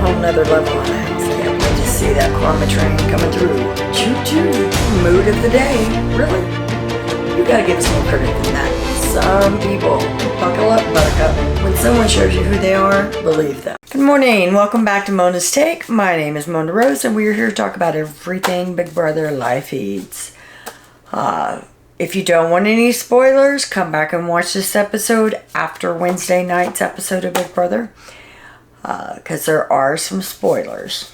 whole nother level on that. So yeah, we just see that karma train coming through. Choo-choo. Mood of the day. Really? You gotta give us more credit than that. Some people, buckle up, buttercup. When someone shows you who they are, believe them. Good morning. Welcome back to Mona's Take. My name is Monadrose, and we are here to talk about everything Big Brother life feeds. If you don't want any spoilers, come back and watch this episode after Wednesday night's episode of Big Brother. Because there are some spoilers.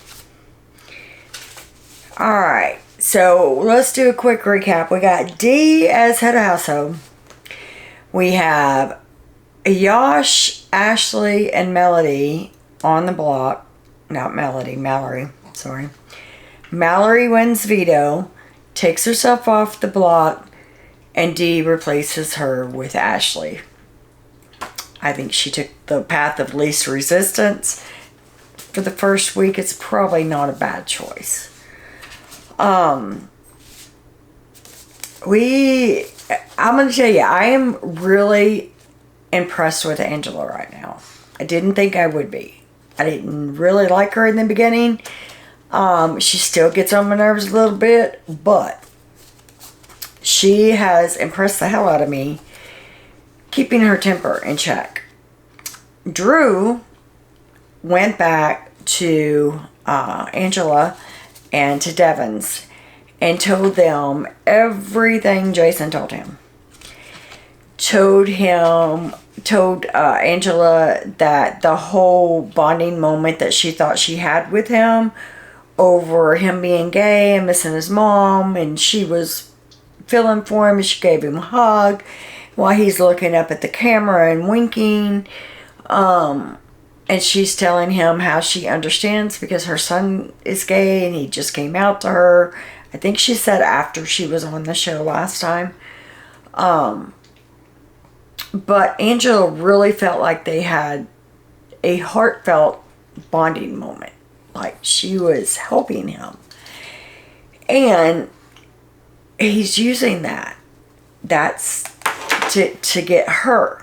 Alright, so let's do a quick recap. We got Dee as head of household. We have Yash, Ashley, and Melody on the block. Not Melody, Mallory. Sorry. Mallory wins veto, takes herself off the block, and Dee replaces her with Ashley. I think she took the path of least resistance. For the first week, it's probably not a bad choice. I'm going to tell you, I am really impressed with Angela right now. I didn't think I would be. I didn't really like her in the beginning. She still gets on my nerves a little bit, but she has impressed the hell out of me, keeping her temper in check. Drew went back to Angela and to Devon's and told them everything Jason told him. Told Angela that the whole bonding moment that she thought she had with him over him being gay and missing his mom, and she was feeling for him and she gave him a hug while he's looking up at the camera and winking. And she's telling him how she understands because her son is gay and he just came out to her. I think she said after she was on the show last time. But Angela really felt like they had a heartfelt bonding moment. Like she was helping him. And he's using that. That's to get her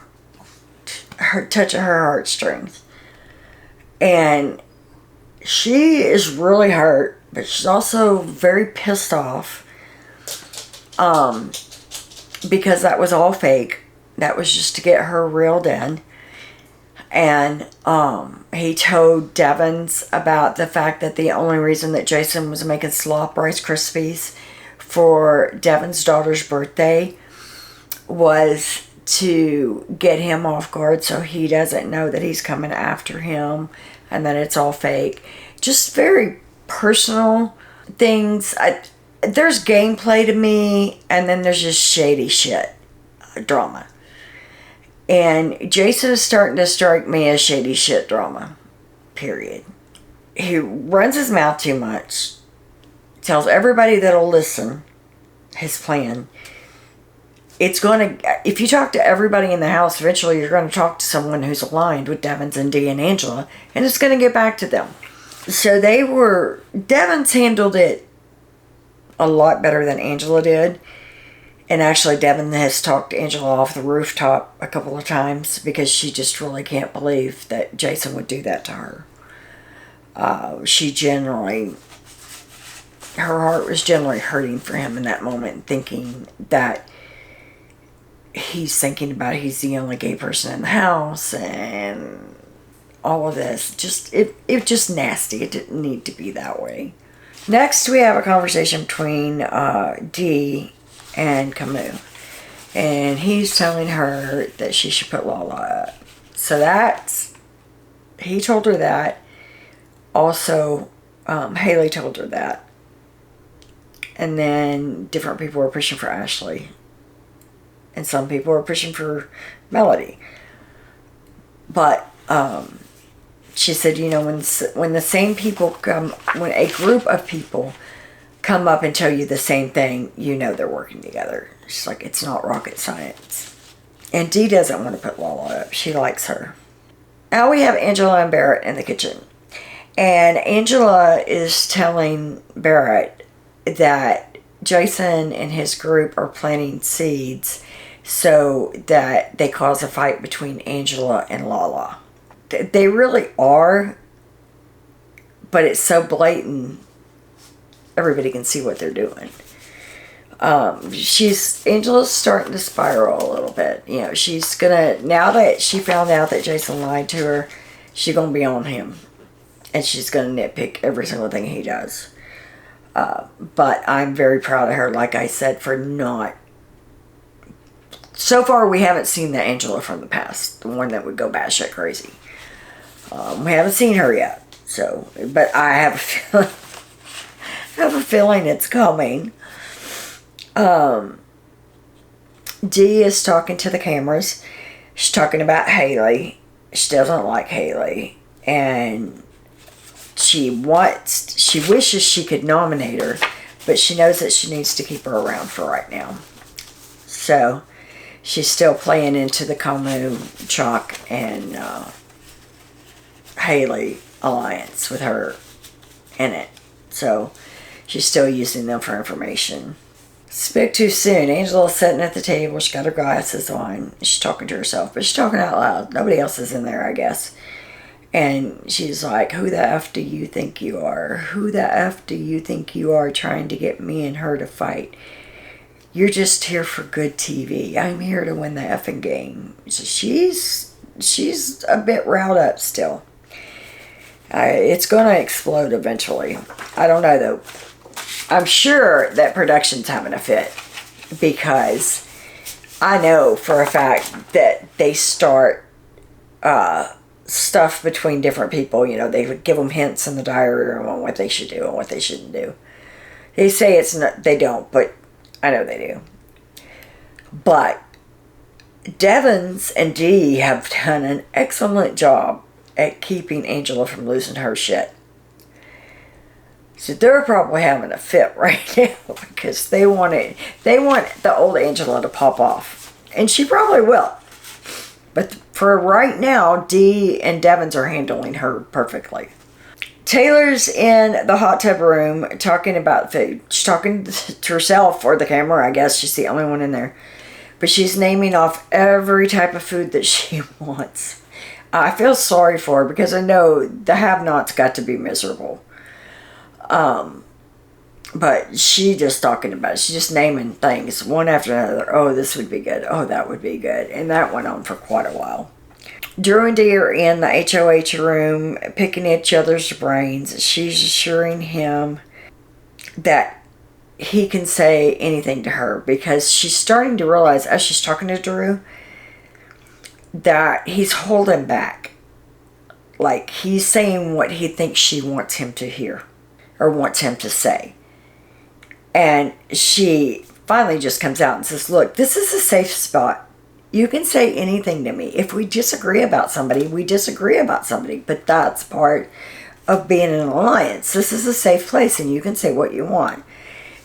touching her heartstrings. And she is really hurt, but she's also very pissed off because that was all fake. That was just to get her reeled in. And he told Devons about the fact that the only reason that Jason was making slop Rice Krispies for Devon's daughter's birthday was to get him off guard so he doesn't know that he's coming after him and that it's all fake. Just very personal things. There's gameplay to me, and then there's just shady shit drama. And Jason is starting to strike me as shady shit drama. Period. He runs his mouth too much. Tells everybody that'll listen his plan. If you talk to everybody in the house, eventually you're going to talk to someone who's aligned with Devons and Dee and Angela, and it's going to get back to them. So Devons handled it a lot better than Angela did. And actually, Devon has talked Angela off the rooftop a couple of times because she just really can't believe that Jason would do that to her. Her heart was generally hurting for him in that moment, thinking that he's the only gay person in the house and all of this. It was just nasty. It didn't need to be that way. Next, we have a conversation between Dee and Camus. And he's telling her that she should put Lala up. So he told her that. Also, Haley told her that. And then different people were pushing for Ashley. And some people were pushing for Melody. But she said, when the same people when a group of people come up and tell you the same thing, they're working together. She's like, it's not rocket science. And Dee doesn't want to put Lala up. She likes her. Now we have Angela and Barrett in the kitchen. And Angela is telling Barrett that Jason and his group are planting seeds so that they cause a fight between Angela and Lala. They really are. but it's so blatant, everybody can see what they're doing. Angela's starting to spiral a little bit. You know, she's gonna, now that she found out that Jason lied to her, she's gonna be on him. And she's gonna nitpick every single thing he does. But I'm very proud of her, like I said, for not... So far, we haven't seen the Angela from the past. The one that would go batshit crazy. We haven't seen her yet. So, but I have a feeling it's coming. Dee is talking to the cameras. She's talking about Haley. She doesn't like Haley. And she wishes she could nominate her, but she knows that she needs to keep her around for right now. So she's still playing into the Kamu, Chalk, and Haley alliance with her in it. So she's still using them for information. Spoke too soon. Angela's sitting at the table. She got her glasses on. She's talking to herself, but she's talking out loud. Nobody else is in there, I guess. And she's like, who the F do you think you are? Who the F do you think you are trying to get me and her to fight? You're just here for good TV. I'm here to win the effing game. So she's a bit riled up still. It's going to explode eventually. I don't know, though. I'm sure that production's having a fit, because I know for a fact that they start stuff between different people. You know, they would give them hints in the diary room on what they should do and what they shouldn't do. They say it's not, they don't, but I know they do. But Devins and Dee have done an excellent job at keeping Angela from losing her shit. So they're probably having a fit right now, because they want the old Angela to pop off. And she probably will. But for right now, Dee and Devins are handling her perfectly. Taylor's in the hot tub room talking about food. She's talking to herself or the camera, I guess. She's the only one in there. But she's naming off every type of food that she wants. I feel sorry for her, because I know the have-nots got to be miserable. But she just talking about it. She's just naming things one after another. Oh, this would be good. Oh, that would be good. And that went on for quite a while. Drew and Dee are in the HOH room picking each other's brains. She's assuring him that he can say anything to her, because she's starting to realize, as she's talking to Drew, that he's holding back. Like, he's saying what he thinks she wants him to hear or wants him to say. And she finally just comes out and says, look, this is a safe spot. You can say anything to me. If we disagree about somebody, we disagree about somebody. But that's part of being in an alliance. This is a safe place, and you can say what you want.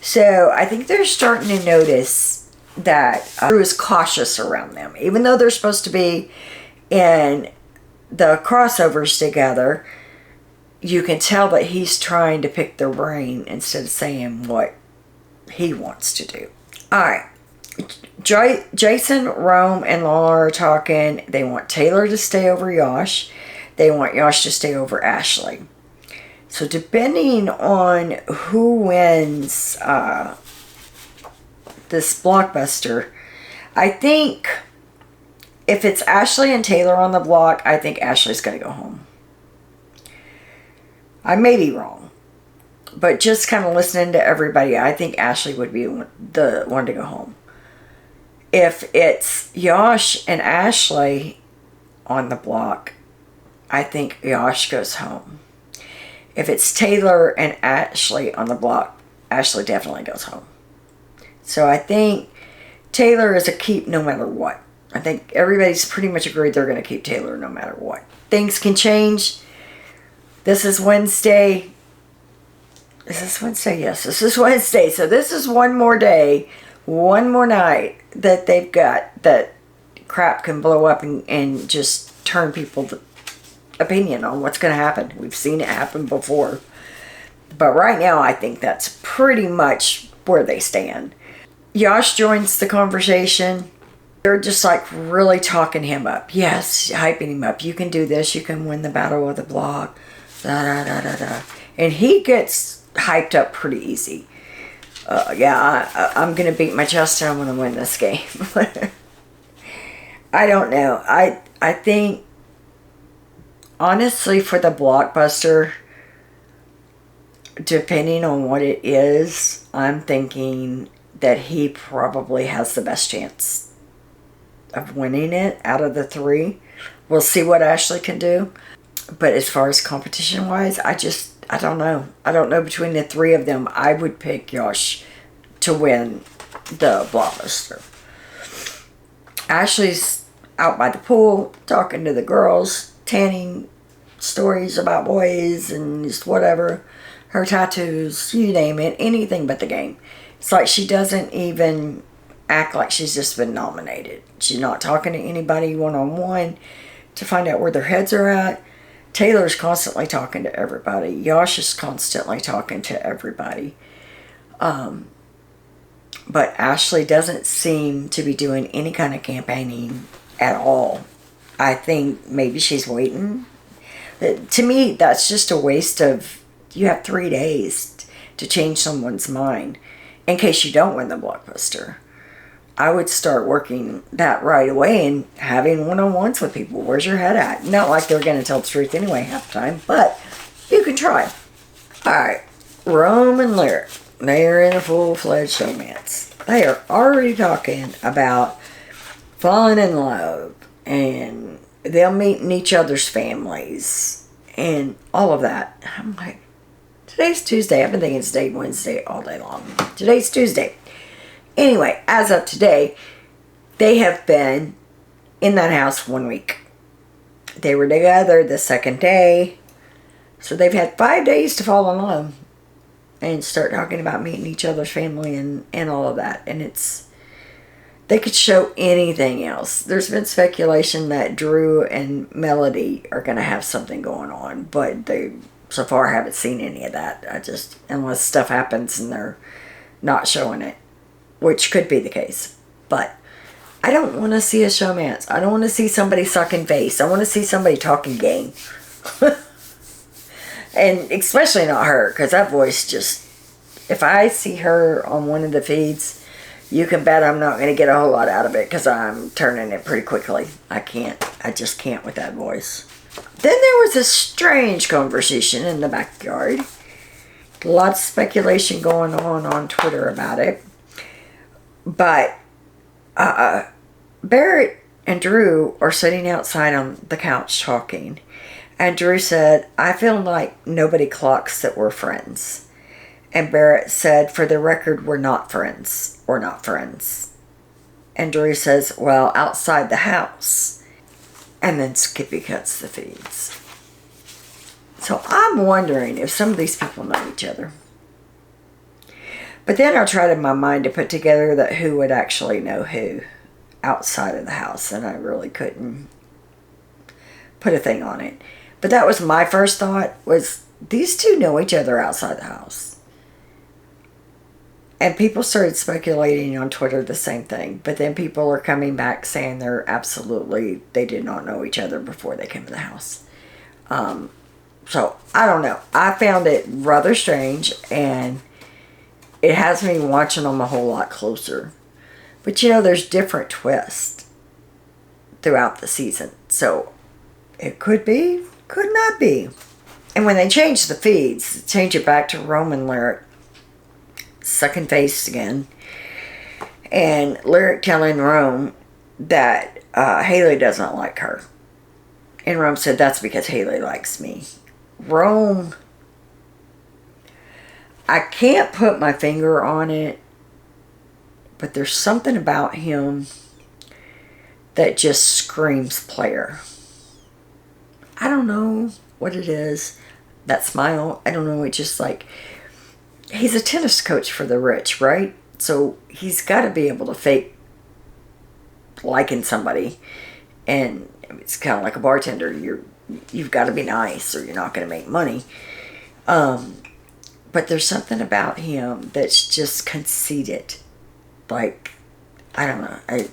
So I think they're starting to notice that Drew is cautious around them. Even though they're supposed to be in the crossovers together, you can tell that he's trying to pick their brain instead of saying what he wants to do. Alright. Jason, Rome, and Laura are talking. They want Taylor to stay over Yosh. They want Yosh to stay over Ashley. So depending on who wins this blockbuster, I think if it's Ashley and Taylor on the block, I think Ashley's going to go home. I may be wrong, but just kind of listening to everybody, I think Ashley would be the one to go home. If it's Yosh and Ashley on the block, I think Yosh goes home. If it's Taylor and Ashley on the block, Ashley definitely goes home. So I think Taylor is a keep no matter what. I think everybody's pretty much agreed they're going to keep Taylor no matter what. Things can change. This is Wednesday. Is this Wednesday? Yes, this is Wednesday. So this is one more day, one more night that they've got that crap can blow up and just turn people's opinion on what's going to happen. We've seen it happen before. But right now, I think that's pretty much where they stand. Yosh joins the conversation. They're just like really talking him up. Yes, hyping him up. You can do this. You can win the battle of the block. Da, da, da, da, da. And he gets hyped up pretty easy. Yeah, I'm going to beat my chest and I'm going to win this game. I don't know. I think, honestly, for the blockbuster, depending on what it is, I'm thinking that he probably has the best chance of winning it out of the three. We'll see what Ashley can do. But as far as competition-wise, I don't know. I don't know between the three of them. I would pick Josh to win the blockbuster. Ashley's out by the pool, talking to the girls, tanning stories about boys and just whatever. Her tattoos, you name it, anything but the game. It's like she doesn't even act like she's just been nominated. She's not talking to anybody one-on-one to find out where their heads are at. Taylor's constantly talking to everybody. Yash is constantly talking to everybody. But Ashley doesn't seem to be doing any kind of campaigning at all. I think maybe she's waiting. To me, that's just a waste of... You have 3 days to change someone's mind in case you don't win the blockbuster. I would start working that right away and having one-on-ones with people. Where's your head at? Not like they're going to tell the truth anyway half the time, but you can try. Alright, Rome and Lyric. They are in a full-fledged romance. They are already talking about falling in love and them meeting each other's families and all of that. I'm like, today's Tuesday. I've been thinking it's day Wednesday all day long. Today's Tuesday. Anyway, as of today, they have been in that house 1 week. They were together the second day. So they've had 5 days to fall in love and start talking about meeting each other's family and all of that. And they could show anything else. There's been speculation that Drew and Melody are going to have something going on, but they so far haven't seen any of that. Unless stuff happens and they're not showing it, which could be the case. But I don't want to see a showmance. I don't want to see somebody sucking face. I want to see somebody talking game. And especially not her, because that voice just... If I see her on one of the feeds, you can bet I'm not going to get a whole lot out of it, because I'm turning it pretty quickly. I just can't with that voice. Then there was a strange conversation in the backyard. A lot of speculation going on Twitter about it. But Barrett and Drew are sitting outside on the couch talking. And Drew said, I feel like nobody clocks that we're friends. And Barrett said, for the record, we're not friends. We're not friends. And Drew says, well, outside the house. And then Skippy cuts the feeds. So I'm wondering if some of these people know each other. But then I tried in my mind to put together that who would actually know who outside of the house. And I really couldn't put a thing on it. But that was my first thought, was these two know each other outside the house. And people started speculating on Twitter the same thing. But then people are coming back saying they did not know each other before they came to the house. So, I don't know. I found it rather strange, and it has me watching them a whole lot closer. But there's different twists throughout the season. So, it could be, could not be. And when they change the feeds, change it back to Roman Lyric, sucking face again, and Lyric telling Rome that Haley doesn't like her. And Rome said, that's because Haley likes me. Rome, I can't put my finger on it, but there's something about him that just screams player. I don't know what it is. That smile, I don't know. It's just like, he's a tennis coach for the rich, right? So he's got to be able to fake liking somebody. And it's kind of like a bartender. You've got to be nice or you're not going to make money. But there's something about him that's just conceited. Like, I don't know. I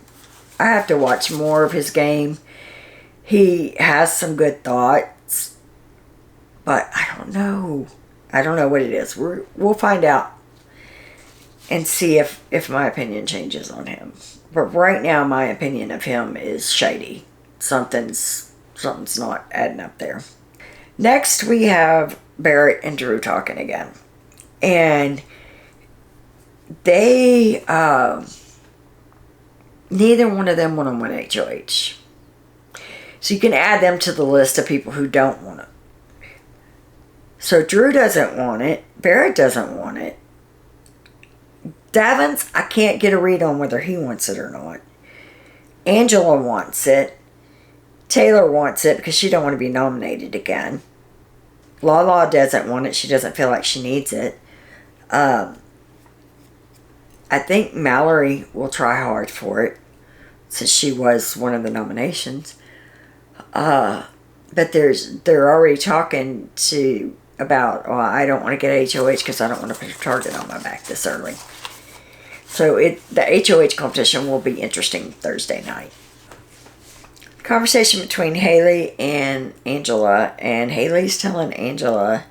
have to watch more of his game. He has some good thoughts, But I don't know. I don't know what it is. We'll find out and see if my opinion changes on him. But right now, my opinion of him is shady. Something's not adding up there. Next, we have Barrett and Drew talking again. And they, neither one of them want HOH. So you can add them to the list of people who don't want it. So Drew doesn't want it. Barrett doesn't want it. Davins, I can't get a read on whether he wants it or not. Angela wants it. Taylor wants it because she don't want to be nominated again. Lala doesn't want it. She doesn't feel like she needs it. I think Mallory will try hard for it since she was one of the nominations. But they're already talking about, oh, I don't want to get HOH because I don't want to put a target on my back this early. So the HOH competition will be interesting Thursday night. Conversation between Haley and Angela, and Haley's telling Angela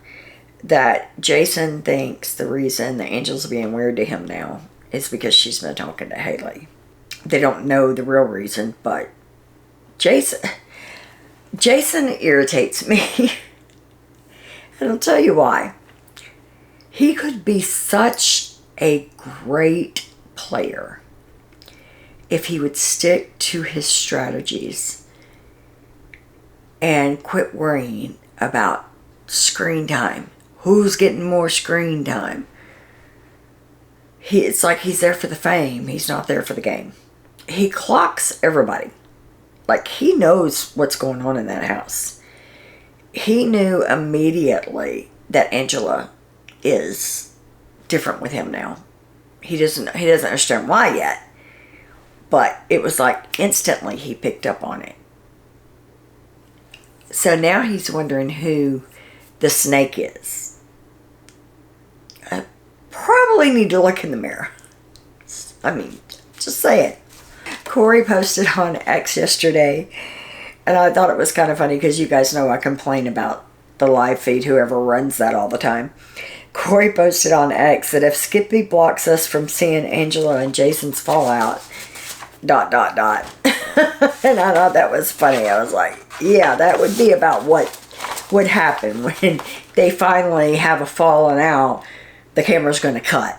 that Jason thinks the reason that Angela's being weird to him now is because she's been talking to Haley. They don't know the real reason, but Jason irritates me. And I'll tell you why. He could be such a great player if he would stick to his strategies and quit worrying about screen time. Who's getting more screen time? It's like he's there for the fame. He's not there for the game. He clocks everybody. Like, he knows what's going on in that house. He knew immediately that Angela is different with him now. He doesn't understand why yet. But it was like instantly he picked up on it. So now he's wondering who the snake is. I probably need to look in the mirror. I mean, just say it. Corey posted on X yesterday, and I thought it was kind of funny because you guys know I complain about the live feed, whoever runs that all the time. Corey posted on X that if Skippy blocks us from seeing Angela and Jason's fallout, ... And I thought that was funny. I was like, yeah, that would be about what would happen when they finally have a falling out. The camera's going to cut.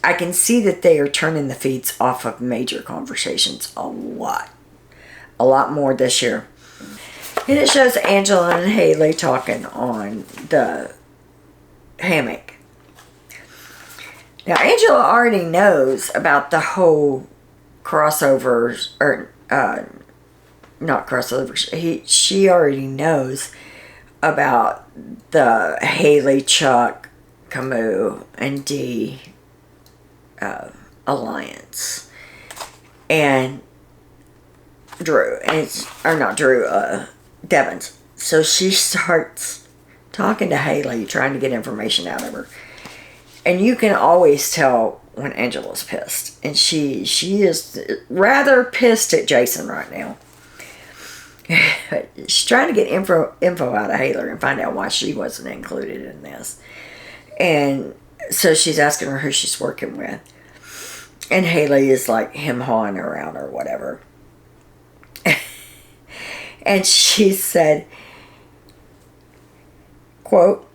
I can see that they are turning the feeds off of major conversations a lot more this year. And it shows Angela and Haley talking on the hammock. Now, Angela already knows about the whole crossovers, or not crossovers. She already knows about the Haley, Chuck, Camus, and Dee alliance, and Drew, Devins. So she starts talking to Haley, trying to get information out of her. And you can always tell when Angela's pissed. And she is rather pissed at Jason right now. She's trying to get info out of Haley and find out why she wasn't included in this. And so she's asking her who she's working with. And Haley is like him-hawing around or whatever. And she said, quote,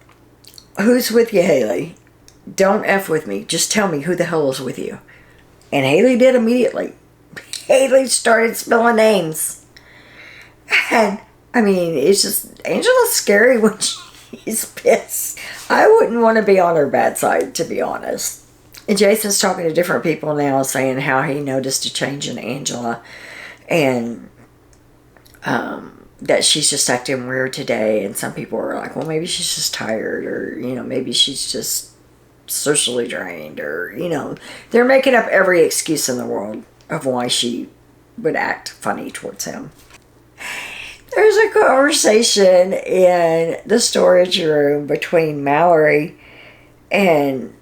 "Who's with you, Haley? Don't F with me. Just tell me who the hell is with you." And Haley did immediately. Haley started spilling names. And, I mean, it's just, Angela's scary when she's pissed. I wouldn't want to be on her bad side, to be honest. And Jason's talking to different people now, saying how he noticed a change in Angela. And that she's just acting weird today. And some people are like, well, maybe she's just tired. Or, maybe she's just socially drained. Or, they're making up every excuse in the world of why she would act funny towards him. There's a conversation in the storage room between Mallory and...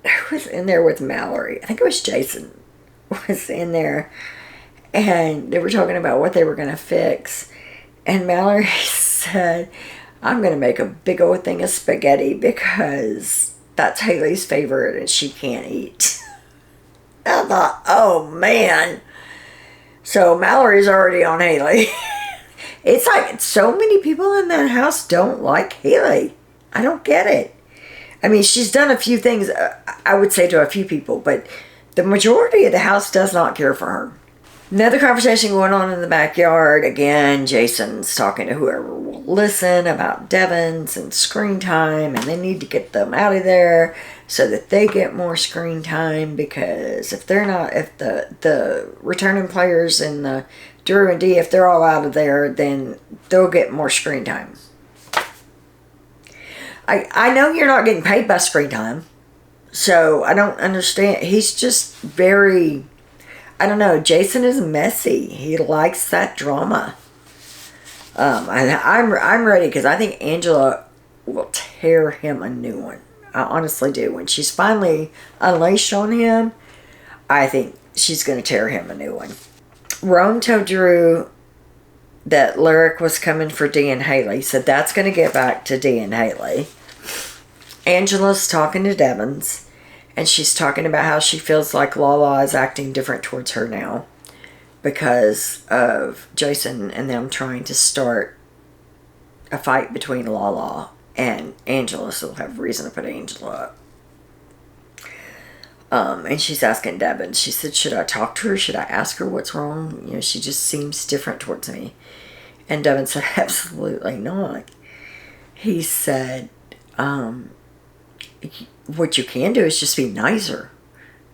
who was in there with Mallory? I think it was Jason was in there. And they were talking about what they were going to fix. And Mallory said, I'm going to make a big old thing of spaghetti because that's Haley's favorite and she can't eat. I thought, oh man. So Mallory's already on Haley. It's like so many people in that house don't like Haley. I don't get it. I mean, she's done a few things, I would say, to a few people, but the majority of the house does not care for her. Another conversation going on in the backyard. Again, Jason's talking to whoever will listen about Devon's and screen time, and they need to get them out of there so that they get more screen time, because if they're not, if the returning players and the Drew and Dee, if they're all out of there, then they'll get more screen time. I know you're not getting paid by screen time, so I don't understand. He's just very... I don't know. Jason is messy. He likes that drama. And I'm ready, because I think Angela will tear him a new one. I honestly do. When she's finally unleashed on him, I think she's going to tear him a new one. Rome told Drew that Lyric was coming for Dee and Haley, so that's going to get back to Dee and Haley. Angela's talking to Devons. And she's talking about how she feels like Lala is acting different towards her now because of Jason and them trying to start a fight between Lala and Angela. So they'll have reason to put Angela up. And she's asking Devon. She said, should I talk to her? Should I ask her what's wrong? You know, she just seems different towards me. And Devon said, absolutely not. He said, what you can do is just be nicer.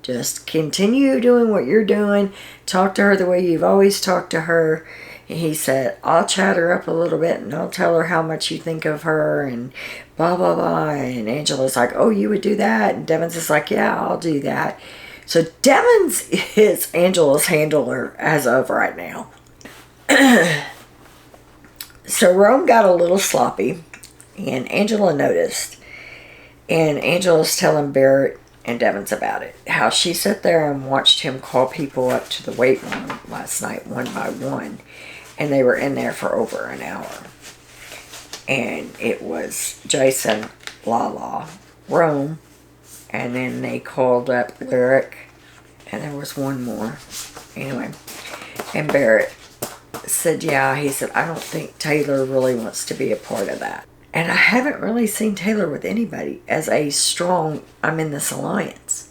Just continue doing what you're doing. Talk to her the way you've always talked to her. And he said, I'll chat her up a little bit and I'll tell her how much you think of her and blah, blah, blah. And Angela's like, oh, you would do that? And Devon's is like, yeah, I'll do that. So Devon's is Angela's handler as of right now. So Rome got a little sloppy and Angela noticed. And Angela's telling Barrett and Devons about it. How she sat there and watched him call people up to the weight room last night, one by one. And they were in there for over an hour. And it was Jason, Lala, Rome. And then they called up Lyric. And there was one more. Anyway. And Barrett said, yeah, he said, I don't think Taylor really wants to be a part of that. And I haven't really seen Taylor with anybody as a strong, I'm in this alliance.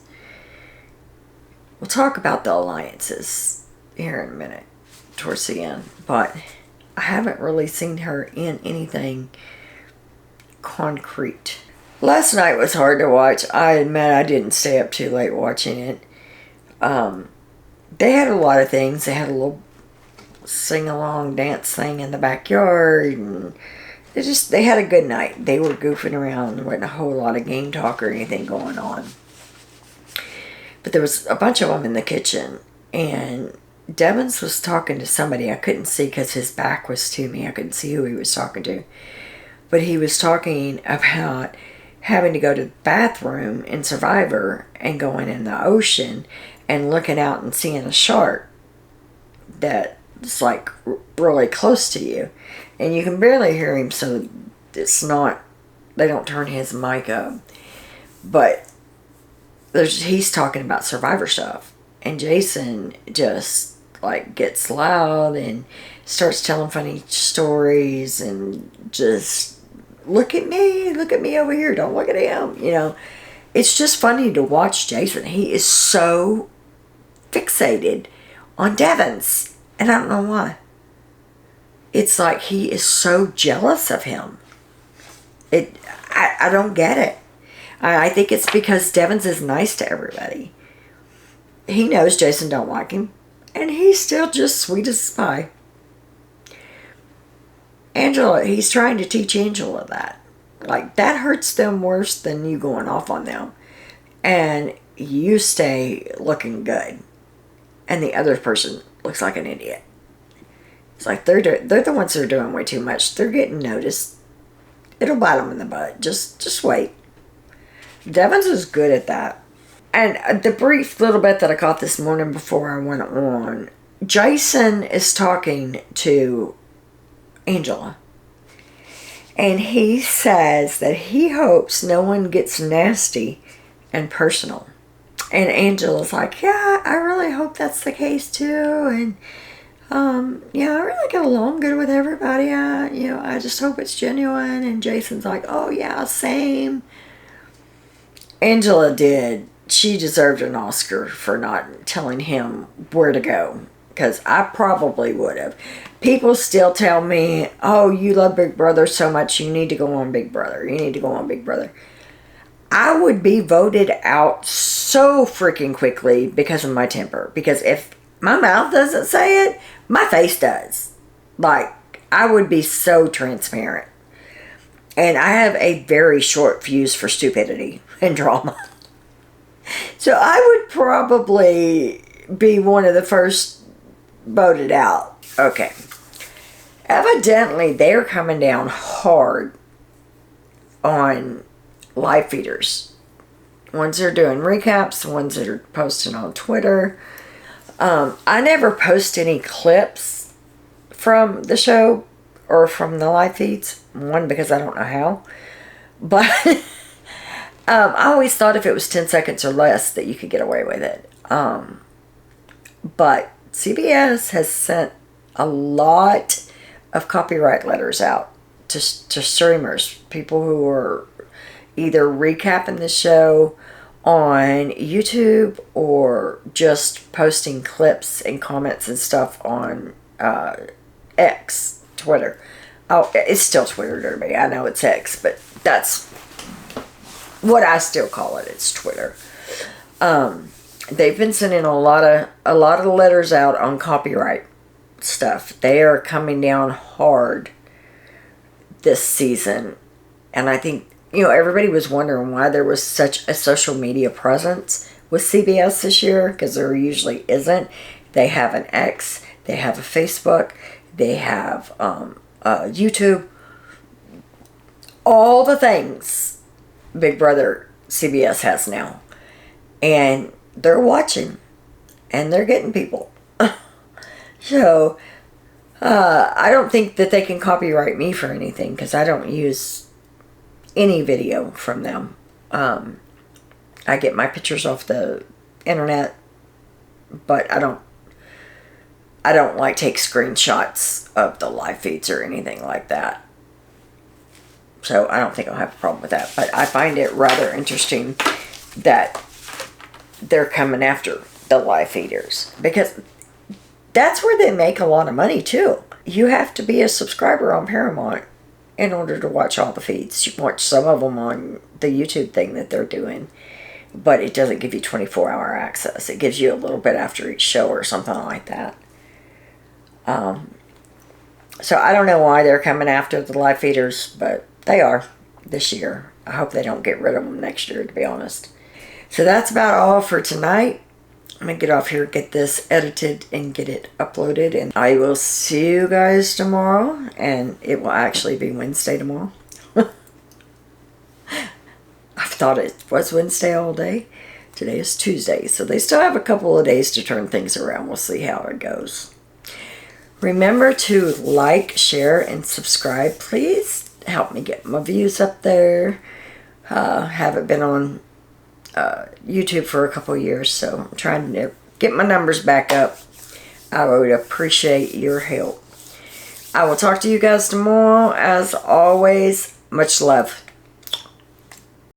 We'll talk about the alliances here in a minute, towards the end. But I haven't really seen her in anything concrete. Last night was hard to watch. I admit I didn't stay up too late watching it. They had a lot of things. They had a little sing-along dance thing in the backyard, and they had a good night. They were goofing around. There wasn't a whole lot of game talk or anything going on. But there was a bunch of them in the kitchen. And Devons was talking to somebody. I couldn't see because his back was to me. I couldn't see who he was talking to. But he was talking about having to go to the bathroom in Survivor and going in the ocean and looking out and seeing a shark that's like really close to you. And you can barely hear him, so it's not, they don't turn his mic up. But he's talking about Survivor stuff. And Jason just, like, gets loud and starts telling funny stories and just, look at me over here, don't look at him, you know. It's just funny to watch Jason. He is so fixated on Devons. And I don't know why. It's like he is so jealous of him. I don't get it. I think it's because Devons is nice to everybody. He knows Jason don't like him. And he's still just sweet as pie. Angela, he's trying to teach Angela that. Like, that hurts them worse than you going off on them. And you stay looking good. And the other person looks like an idiot. It's like they're the ones that are doing way too much. They're getting noticed. It'll bite them in the butt. Just wait. Devons is good at that. And the brief little bit that I caught this morning before I went on, Jason is talking to Angela. And he says that he hopes no one gets nasty and personal. And Angela's like, yeah, I really hope that's the case too. And yeah, I really get along good with everybody. I just hope it's genuine. And Jason's like, oh yeah, same. Angela did. She deserved an Oscar for not telling him where to go. Because I probably would have. People still tell me, oh, you love Big Brother so much, you need to go on Big Brother. You need to go on Big Brother. I would be voted out so freaking quickly because of my temper. Because if my mouth doesn't say it, my face does. Like, I would be so transparent. And I have a very short fuse for stupidity and drama. So I would probably be one of the first voted out. Okay. Evidently, they're coming down hard on live feeders. Ones that are doing recaps, the ones that are posting on Twitter. I never post any clips from the show or from the live feeds. One, because I don't know how. But I always thought if it was 10 seconds or less that you could get away with it. But CBS has sent a lot of copyright letters out to streamers, people who are either recapping the show on YouTube or just posting clips and comments and stuff on X, Twitter. Oh, it's still Twitter to me. I know it's X, but that's what I still call it. It's Twitter. They've been sending a lot of letters out on copyright stuff. They are coming down hard this season. And I think, everybody was wondering why there was such a social media presence with CBS this year, because there usually isn't. They have an X, they have a Facebook, they have YouTube. All the things Big Brother CBS has now. And they're watching. And they're getting people. So, I don't think that they can copyright me for anything, because I don't use any video from them. I get my pictures off the internet, but I don't like take screenshots of the live feeds or anything like that. So I don't think I'll have a problem with that. But I find it rather interesting that they're coming after the live feeders, because that's where they make a lot of money too. You have to be a subscriber on Paramount in order to watch all the feeds. You can watch some of them on the YouTube thing that they're doing, but it doesn't give you 24-hour access. It gives you a little bit after each show or something like that. So I don't know why they're coming after the live feeders, but they are this year. I hope they don't get rid of them next year, to be honest. So that's about all for tonight. I'm going to get off here, get this edited, and get it uploaded. And I will see you guys tomorrow. And it will actually be Wednesday tomorrow. I thought it was Wednesday all day. Today is Tuesday. So they still have a couple of days to turn things around. We'll see how it goes. Remember to like, share, and subscribe. Please help me get my views up there. Haven't been on YouTube for a couple years, so I'm trying to get my numbers back up. I would appreciate your help. I will talk to you guys tomorrow. As always, much love.